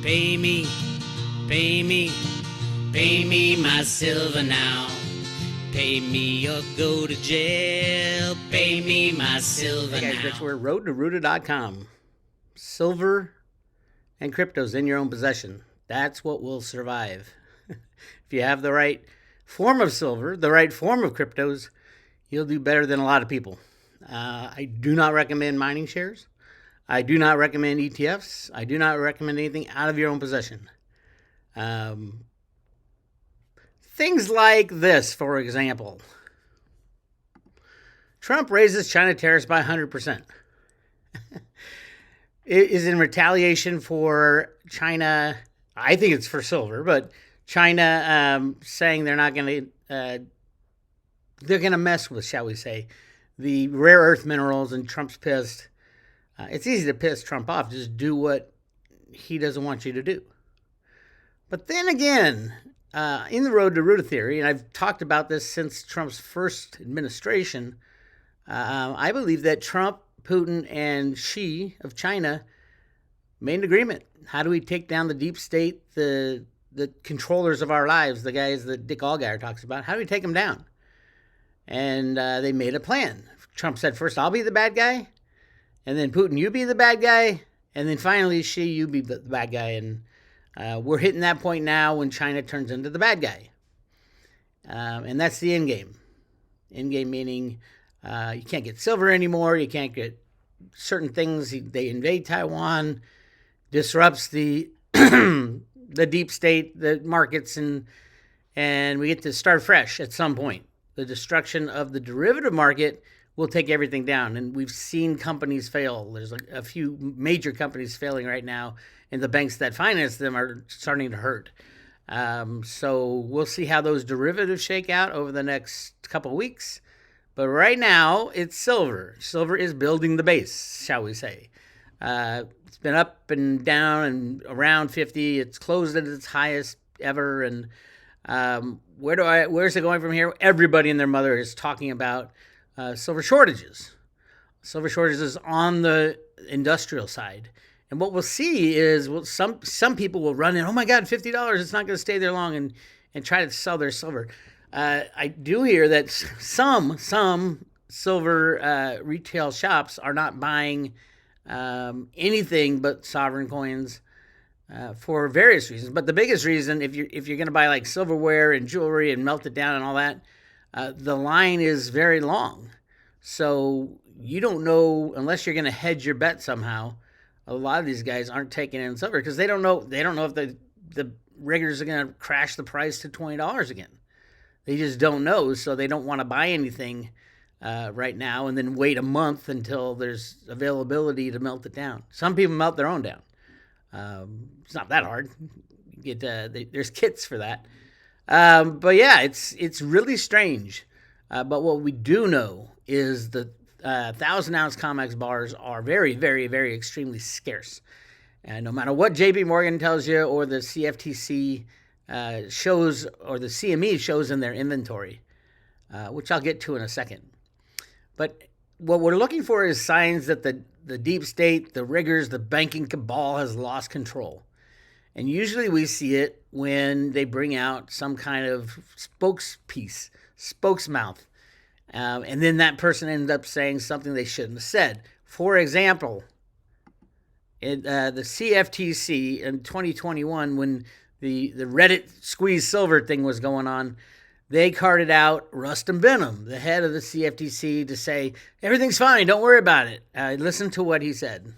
Pay me, pay me, pay me my silver now. Pay me or go to jail. Pay me my silver now. Hey guys, Bix Weir, roadtoruta.com. Silver and cryptos in your own possession. That's what will survive. If you have the right form of silver, the right form of cryptos, you'll do better than a lot of people. I do not recommend mining shares. I do not recommend ETFs. I do not recommend anything out of your own possession. Things like this, for example. Trump raises China tariffs by 100%. It is in retaliation for China, I think it's for silver, but China saying they're not going to, they're going to mess with, shall we say, the rare earth minerals, and Trump's pissed. It's easy to piss Trump off. Just do what he doesn't want you to do. But then again, in the road to Ruta theory, and I've talked about this since Trump's first administration, I believe that Trump, Putin, and Xi of China made an agreement. How do we take down the deep state, the controllers of our lives, the guys that Dick Allgaier talks about? How do we take them down? And they made a plan. Trump said, first, I'll be the bad guy. And then Putin, you be the bad guy. And then finally, Xi, you be the bad guy. And we're hitting that point now when China turns into the bad guy. And that's the end game. End game meaning you can't get silver anymore. You can't get certain things. They invade Taiwan, disrupts the the deep state, the markets, and we get to start fresh at some point. The destruction of the derivative market will take everything down. And we've seen companies fail. There's a few major companies failing right now, and the banks that finance them are starting to hurt. So we'll see how those derivatives shake out over the next couple of weeks. But right now, it's silver. Silver is building the base, shall we say. It's been up and down and around 50. It's closed at its highest ever. And where's it going from here? Everybody and their mother is talking about silver shortages. Silver shortages on the industrial side. And what we'll see is some people will run in, oh my God, $50, it's not going to stay there long, and try to sell their silver. I do hear that some silver retail shops are not buying anything but sovereign coins for various reasons. But the biggest reason, if you're going to buy like silverware and jewelry and melt it down and all that, the line is very long. So you don't know, unless you're going to hedge your bet somehow. A lot of these guys aren't taking in silver because they don't know if the riggers are going to crash the price to $20 again. They just don't know, so they don't want to buy anything right now and then wait a month until there's availability to melt it down. Some people melt their own down. It's not that hard. You get there's kits for that. But yeah, it's really strange. But what we do know is the 1,000-ounce COMEX bars are very, very, very extremely scarce. And no matter what JP Morgan tells you or the CFTC shows or the CME shows in their inventory, which I'll get to in a second. But what we're looking for is signs that the deep state, the riggers, the banking cabal has lost control. And usually we see it when they bring out some kind of spokesmouth. And then that person ends up saying something they shouldn't have said. For example, the CFTC in 2021, when the Reddit squeeze silver thing was going on, they carted out Rustam Benham, the head of the CFTC, to say, everything's fine, don't worry about it. Listen to what he said.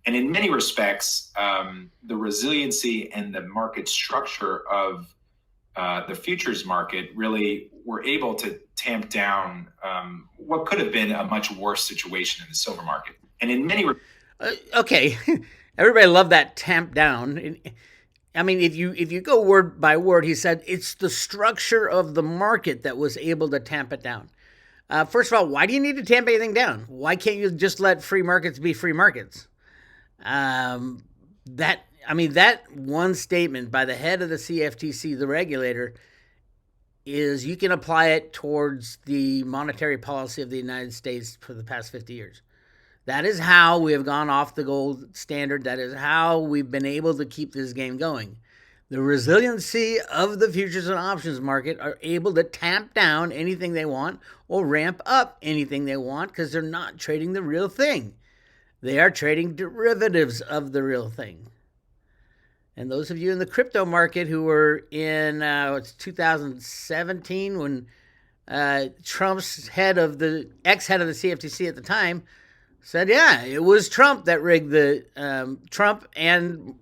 And in many respects, the resiliency and the market structure of the futures market really were able to tamp down what could have been a much worse situation in the silver market. And in many okay, everybody loved that tamp down. I mean, if you go word by word, he said it's the structure of the market that was able to tamp it down. First of all, why do you need to tamp anything down? Why can't you just let free markets be free markets? That one statement by the head of the CFTC, the regulator, is you can apply it towards the monetary policy of the United States for the past 50 years. That is how we have gone off the gold standard. That is how we've been able to keep this game going. The resiliency of the futures and options market are able to tamp down anything they want or ramp up anything they want because they're not trading the real thing. They are trading derivatives of the real thing. And those of you in the crypto market who were in 2017 when Trump's ex-head of the CFTC at the time said, yeah, it was Trump that rigged Trump and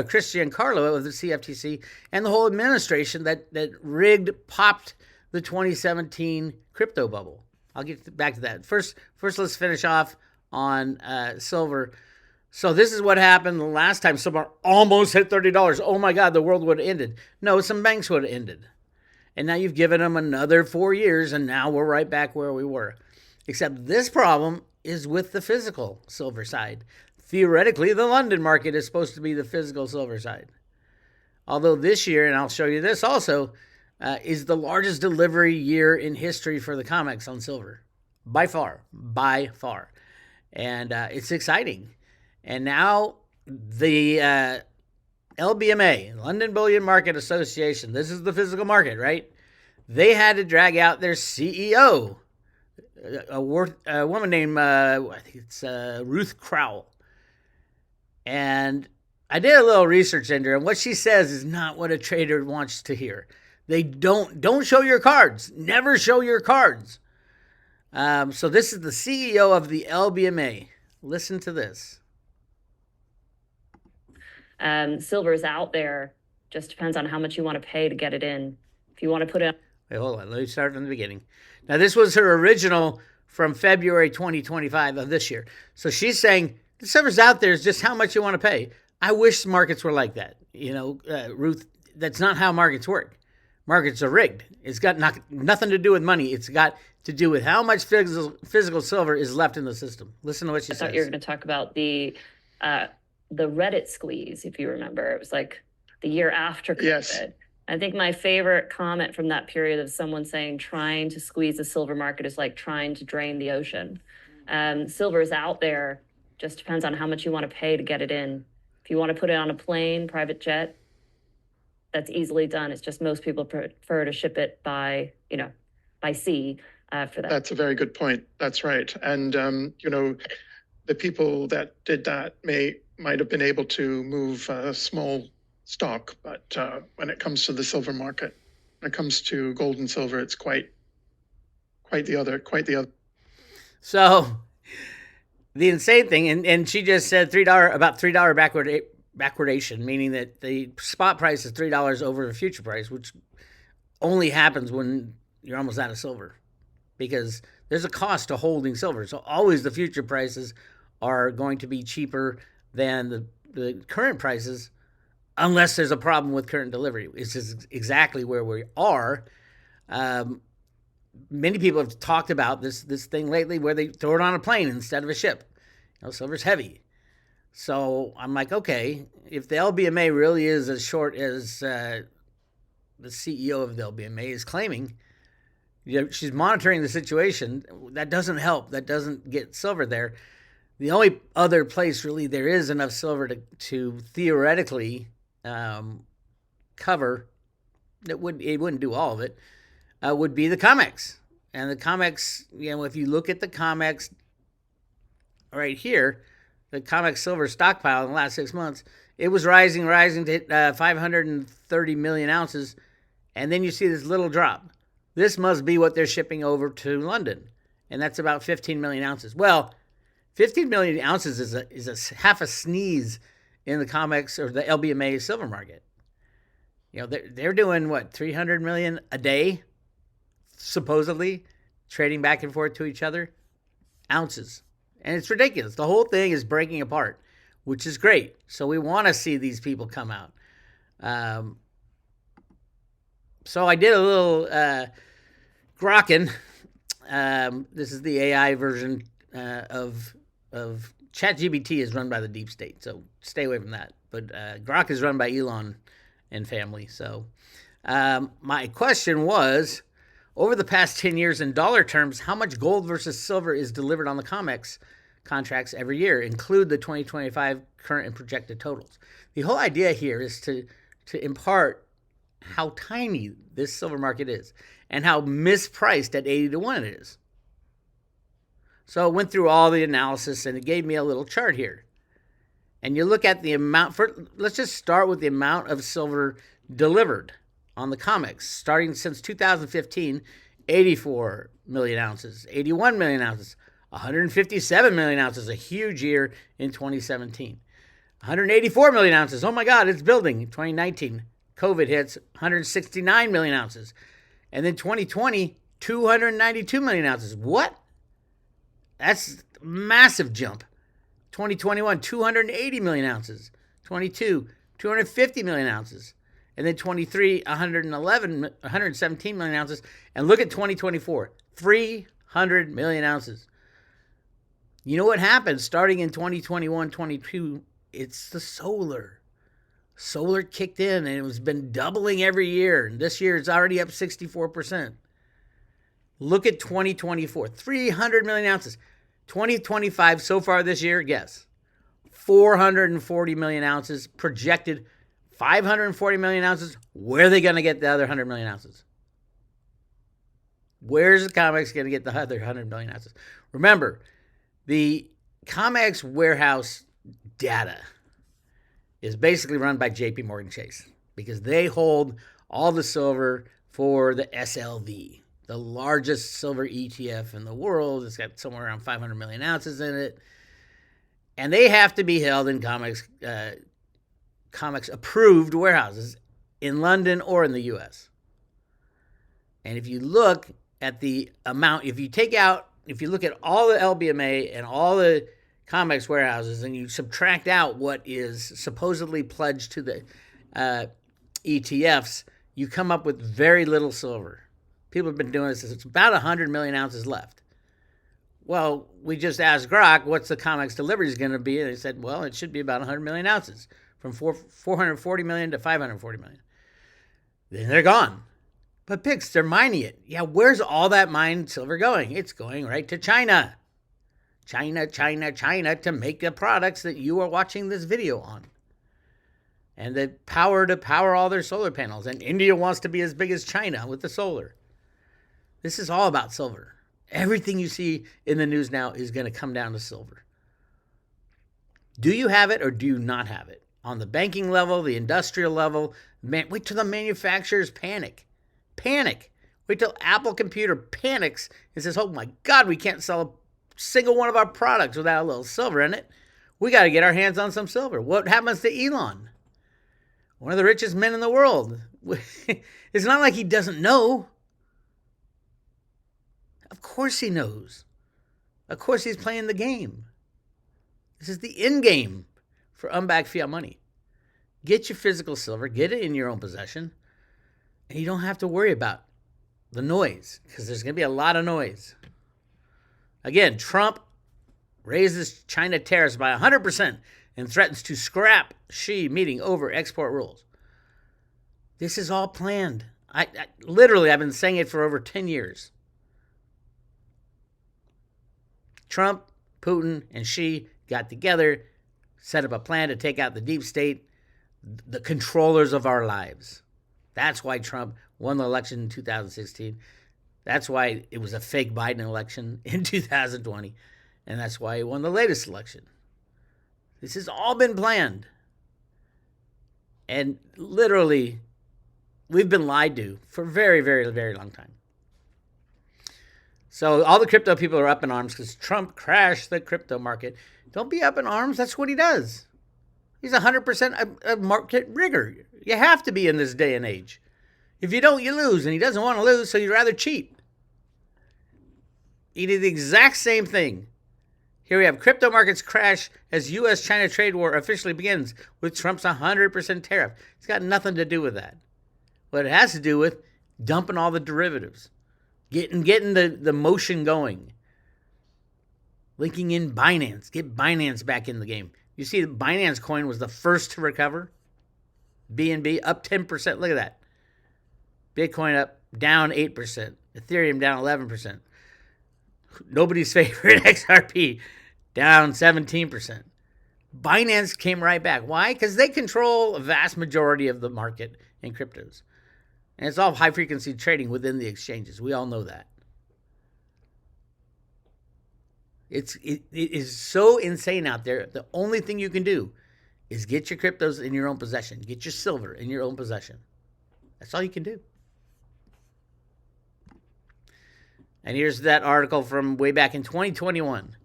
Christian Carlo of the CFTC and the whole administration that popped the 2017 crypto bubble. I'll get back to that. First, let's finish off on silver. So this is what happened the last time silver almost hit $30. Oh my God, the world would have ended. No, some banks would have ended. And now you've given them another 4 years, and now we're right back where we were. Except this problem is with the physical silver side. Theoretically, the London market is supposed to be the physical silver side. Although this year, and I'll show you this also, is the largest delivery year in history for the COMEX on silver. By far. And it's exciting. And now the LBMA, London Bullion Market Association, this is the physical market, right? They had to drag out their CEO, a woman named, I think it's Ruth Crowell. And I did a little research into her, and what she says is not what a trader wants to hear. They don't show your cards. Never show your cards. So this is the CEO of the LBMA. Listen to this. Silver is out there. Just depends on how much you want to pay to get it in. If you want to put it... Wait, hold on. Let me start from the beginning. Now, this was her original from February 2025 of this year. So she's saying, the silver's out there is just how much you want to pay. I wish markets were like that. Ruth, that's not how markets work. Markets are rigged. It's got nothing to do with money. It's got to do with how much physical silver is left in the system. Listen to what she says. I thought you were going to talk about the Reddit squeeze, if you remember. It was like the year after COVID. Yes. I think my favorite comment from that period of someone saying trying to squeeze the silver market is like trying to drain the ocean. Silver is out there. Just depends on how much you want to pay to get it in. If you want to put it on a plane, private jet, that's easily done. It's just most people prefer to ship it by sea for that. That's a very good point. That's right. And, the people that did that might have been able to move a small stock, but when it comes to the silver market, when it comes to gold and silver, it's quite the other. So the insane thing, and she just said about $3 backwardation, meaning that the spot price is $3 over the future price, which only happens when you're almost out of silver, because there's a cost to holding silver. So always the future prices are going to be cheaper than the current prices, unless there's a problem with current delivery. It's just exactly where we are. Many people have talked about this thing lately where they throw it on a plane instead of a ship. Silver's heavy. So I'm like, okay, if the LBMA really is as short as the CEO of the LBMA is claiming, she's monitoring the situation. That doesn't help. That doesn't get silver there. The only other place really there is enough silver to theoretically cover, it wouldn't do all of it, would be the COMEX. And the COMEX, if you look at the COMEX right here, the COMEX silver stockpile in the last 6 months, it was rising to 530 million ounces. And then you see this little drop. This must be what they're shipping over to London. And that's about 15 million ounces. Well, 15 million ounces is a half a sneeze in the COMEX or the LBMA silver market. They're doing what, 300 million a day, supposedly, trading back and forth to each other, ounces. And it's ridiculous. The whole thing is breaking apart, which is great. So we want to see these people come out. So I did a little grokking. This is the AI version of ChatGPT is run by the deep state, so stay away from that. But Grok is run by Elon and family. So my question was, over the past 10 years in dollar terms, how much gold versus silver is delivered on the COMEX contracts every year include the 2025 current and projected totals. The whole idea here is to impart how tiny this silver market is and how mispriced at 80 to 1 it is. So it went through all the analysis and it gave me a little chart here. And you look at the amount, let's just start with the amount of silver delivered on the COMEX. Starting since 2015, 84 million ounces, 81 million ounces, 157 million ounces, a huge year in 2017. 184 million ounces, oh my God, it's building. 2019, COVID hits, 169 million ounces. And then 2020, 292 million ounces. What? That's a massive jump. 2021, 280 million ounces. 22, 250 million ounces. And then 23, 117 million ounces. And look at 2024, 300 million ounces. You know what happened starting in 2021, 22? It's the solar. Solar kicked in and it has been doubling every year. And this year it's already up 64%. Look at 2024, 300 million ounces. 2025 so far this year, guess, 440 million ounces, projected 540 million ounces. Where are they going to get the other 100 million ounces? Where's the COMEX going to get the other 100 million ounces? Remember, the COMEX warehouse data is basically run by JP Morgan Chase because they hold all the silver for the SLV, the largest silver ETF in the world. It's got somewhere around 500 million ounces in it. And they have to be held in COMEX approved warehouses in London or in the US. And if you look at the amount, if you look at all the LBMA and all the COMEX warehouses and you subtract out what is supposedly pledged to the ETFs, you come up with very little silver. People have been doing this. It's about 100 million ounces left. Well, we just asked Grok, what's the COMEX delivery going to be? And they said, well, it should be about 100 million ounces, from 440 million to 540 million. Then they're gone. But Bix, they're mining it. Yeah, where's all that mined silver going? It's going right to China. China to make the products that you are watching this video on. And the power to power all their solar panels. And India wants to be as big as China with the solar. This is all about silver. Everything you see in the news now is going to come down to silver. Do you have it or do you not have it? On the banking level, the industrial level, wait till the manufacturers panic. Wait till Apple Computer panics and says, oh my God, we can't sell a single one of our products without a little silver in it. We got to get our hands on some silver. What happens to Elon? One of the richest men in the world. It's not like he doesn't know. Of course he knows. Of course he's playing the game. This is the end game for unbacked fiat money. Get your physical silver, get it in your own possession, and you don't have to worry about the noise because there's going to be a lot of noise. Again, Trump raises China tariffs by 100% and threatens to scrap Xi meeting over export rules. This is all planned. I've been saying it for over 10 years. Trump, Putin, and Xi got together, set up a plan to take out the deep state, the controllers of our lives. That's why Trump won the election in 2016. That's why it was a fake Biden election in 2020. And that's why he won the latest election. This has all been planned. And literally, we've been lied to for a very, very, very long time. So all the crypto people are up in arms because Trump crashed the crypto market. Don't be up in arms. That's what he does. He's 100% a market rigger. You have to be in this day and age. If you don't, you lose. And he doesn't want to lose, so you'd rather cheat. He did the exact same thing. Here we have crypto markets crash as U.S.-China trade war officially begins with Trump's 100% tariff. It's got nothing to do with that. What it has to do with dumping all the derivatives. Getting the motion going. Linking in Binance. Get Binance back in the game. You see, the Binance coin was the first to recover. BNB up 10%. Look at that. Bitcoin up, down 8%. Ethereum down 11%. Nobody's favorite XRP down 17%. Binance came right back. Why? Because they control a vast majority of the market in cryptos. And it's all high-frequency trading within the exchanges. We all know that. It is so insane out there. The only thing you can do is get your cryptos in your own possession. Get your silver in your own possession. That's all you can do. And here's that article from way back in 2021.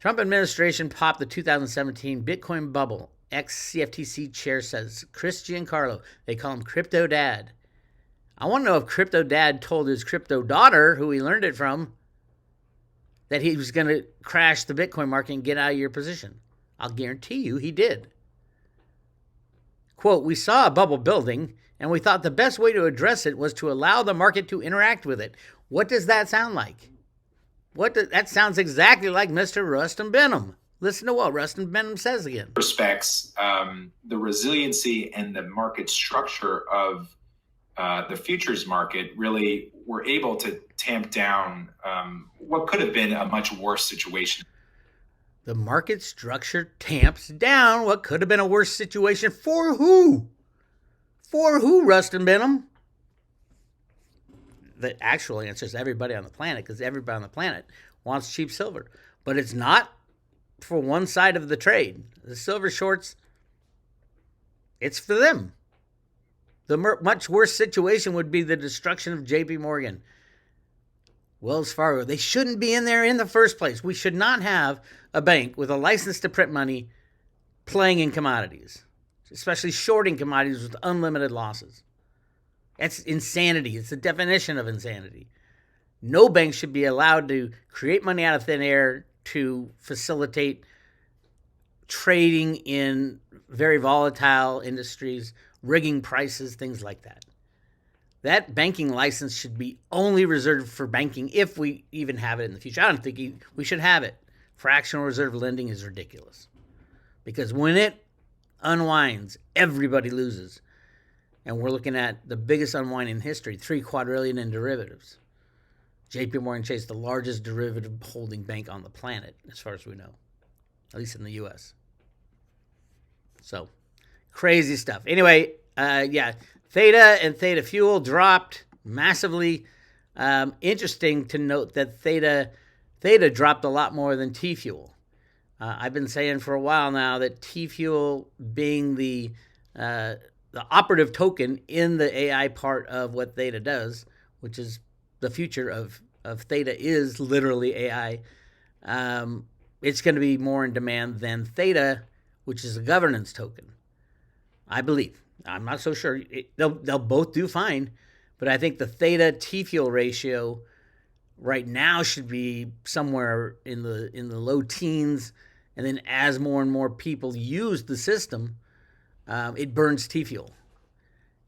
Trump administration popped the 2017 Bitcoin bubble. Ex-CFTC chair says Chris Giancarlo. They call him Crypto Dad. I want to know if Crypto Dad told his crypto daughter, who he learned it from, that he was going to crash the Bitcoin market and get out of your position. I'll guarantee you he did. Quote, we saw a bubble building, and we thought the best way to address it was to allow the market to interact with it. What does that sound like? That sounds exactly like Mr. Rustin Benham. Listen to what Rustin Benham says again. Respects the resiliency and the market structure of the futures market really were able to tamp down what could have been a much worse situation. The market structure tamps down what could have been a worse situation for who? For who, Rustin Benham? The actual answer is everybody on the planet, because everybody on the planet wants cheap silver. But it's not for one side of the trade. The silver shorts, it's for them. The much worse situation would be the destruction of JP Morgan, Wells Fargo. They shouldn't be in there in the first place. We should not have a bank with a license to print money playing in commodities, especially shorting commodities with unlimited losses. That's insanity. It's the definition of insanity. No bank should be allowed to create money out of thin air to facilitate trading in very volatile industries, rigging prices, things like that. That banking license should be only reserved for banking if we even have it in the future. I don't think we should have it. Fractional reserve lending is ridiculous, because when it unwinds, everybody loses. And we're looking at the biggest unwind in history, $3 quadrillion in derivatives. JP Morgan Chase, the largest derivative holding bank on the planet, as far as we know, at least in the U.S. So, crazy stuff. Anyway, Theta and Theta Fuel dropped massively. Interesting to note that Theta dropped a lot more than T Fuel. I've been saying for a while now that T Fuel, being the operative token in the AI part of what Theta does, which is the future of Theta, is literally AI. It's going to be more in demand than Theta, which is a governance token, I believe. I'm not so sure. They'll both do fine, but I think the Theta T Fuel ratio right now should be somewhere in the low teens, and then as more and more people use the system, it burns T Fuel,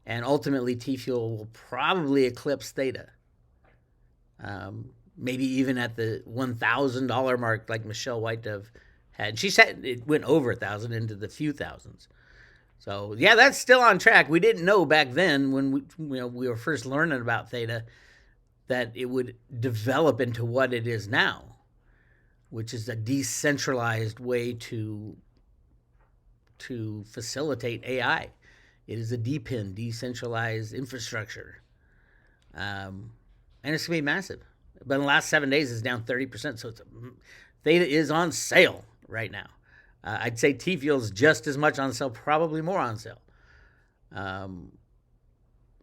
and ultimately T Fuel will probably eclipse Theta. Maybe even at the $1,000 mark, like Michelle White-Dove had. She said it went over 1,000 into the few thousands. So yeah, that's still on track. We didn't know back then when we were first learning about Theta that it would develop into what it is now, which is a decentralized way to facilitate AI. It is a DePIN, decentralized infrastructure, and it's gonna be massive. But in the last 7 days, it's down 30%. So Theta is on sale right now. I'd say T Fuel is just as much on sale, probably more on sale.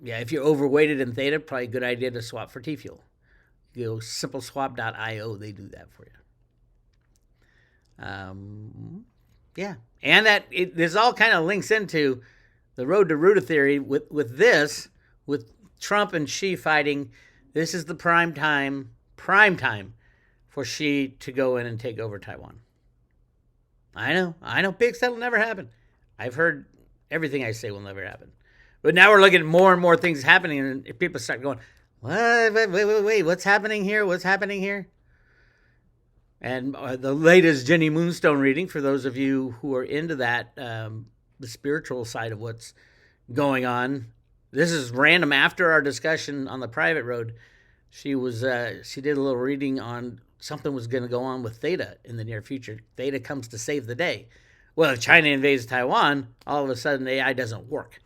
If you're overweighted in Theta, probably a good idea to swap for T Fuel. You go simpleswap.io, they do that for you. And this all kind of links into the road to Ruta theory with Trump and Xi fighting. This is the prime time for Xi to go in and take over Taiwan. I know, Bix, that'll never happen. I've heard everything I say will never happen. But now we're looking at more and more things happening, and people start going, wait, what's happening here? What's happening here? And the latest Jenny Moonstone reading, for those of you who are into that, the spiritual side of what's going on. This is random after our discussion on the private road. She did a little reading on something was going to go on with Theta in the near future. Theta comes to save the day. Well, if China invades Taiwan, all of a sudden AI doesn't work.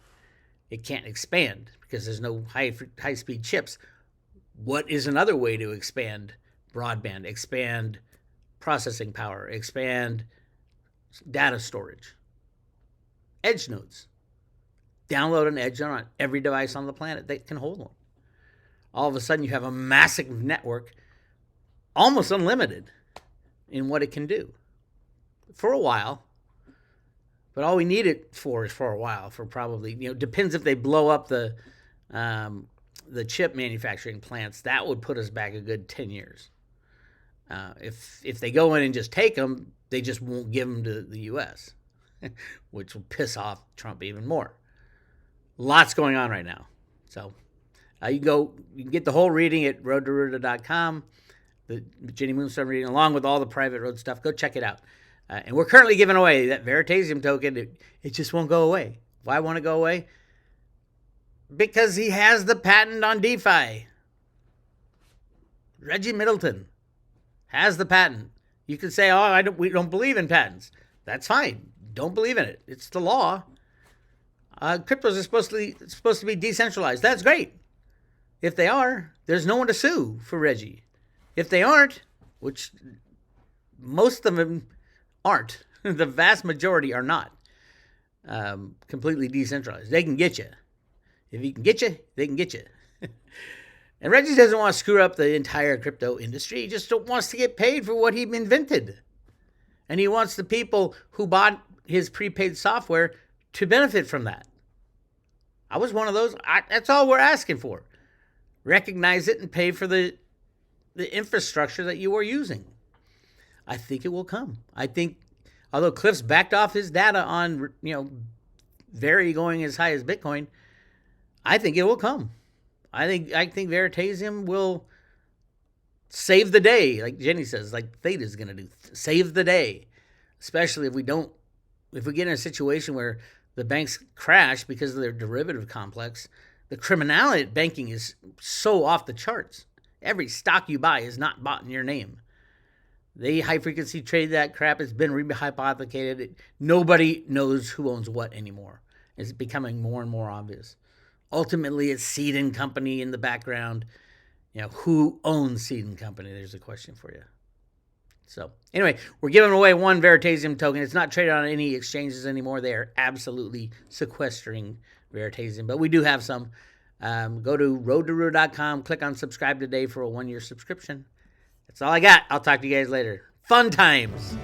It can't expand because there's no high-speed chips. What is another way to expand broadband, expand processing power, expand data storage? Edge nodes. Download an edge node on every device on the planet that can hold one. All of a sudden, you have a massive network, almost unlimited in what it can do for a while. But all we need it for is for a while, for probably, depends if they blow up the chip manufacturing plants. That would put us back a good 10 years. If they go in and just take them, they just won't give them to the U.S., which will piss off Trump even more. Lots going on right now. So you can get the whole reading at roadtoruta.com, the Jenny Moonstone reading, along with all the private road stuff. Go check it out. And we're currently giving away that Veritasium token. It just won't go away. Why won't it go away? Because he has the patent on DeFi. Reggie Middleton has the patent. You can say, we don't believe in patents. That's fine. Don't believe in it. It's the law. Cryptos are supposed to be decentralized. That's great. If they are, there's no one to sue for Reggie. If they aren't, which most of them aren't, the vast majority are not completely decentralized. They can get you. If he can get you, they can get you. And Reggie doesn't want to screw up the entire crypto industry. He just wants to get paid for what he invented. And he wants the people who bought his prepaid software to benefit from that. I was one of those. That's all we're asking for. Recognize it and pay for the infrastructure that you are using. I think it will come. I think, although Cliff's backed off his data on, Veri going as high as Bitcoin, I think it will come. I think Veritasium will save the day, like Jenny says, like Theta's going to do. Save the day, especially if we get in a situation where the banks crash because of their derivative complex. The criminality at banking is so off the charts. Every stock you buy is not bought in your name. They high-frequency trade that crap. It's been rehypothecated. Nobody knows who owns what anymore. It's becoming more and more obvious. Ultimately, it's Seed and Company in the background. Who owns Seed and Company? There's a question for you. So, anyway, we're giving away one Veritasium token. It's not traded on any exchanges anymore. They are absolutely sequestering Veritasium, but we do have some. Go to roadtoruta.com, click on subscribe today for a 1-year subscription. That's all I got. I'll talk to you guys later. Fun times.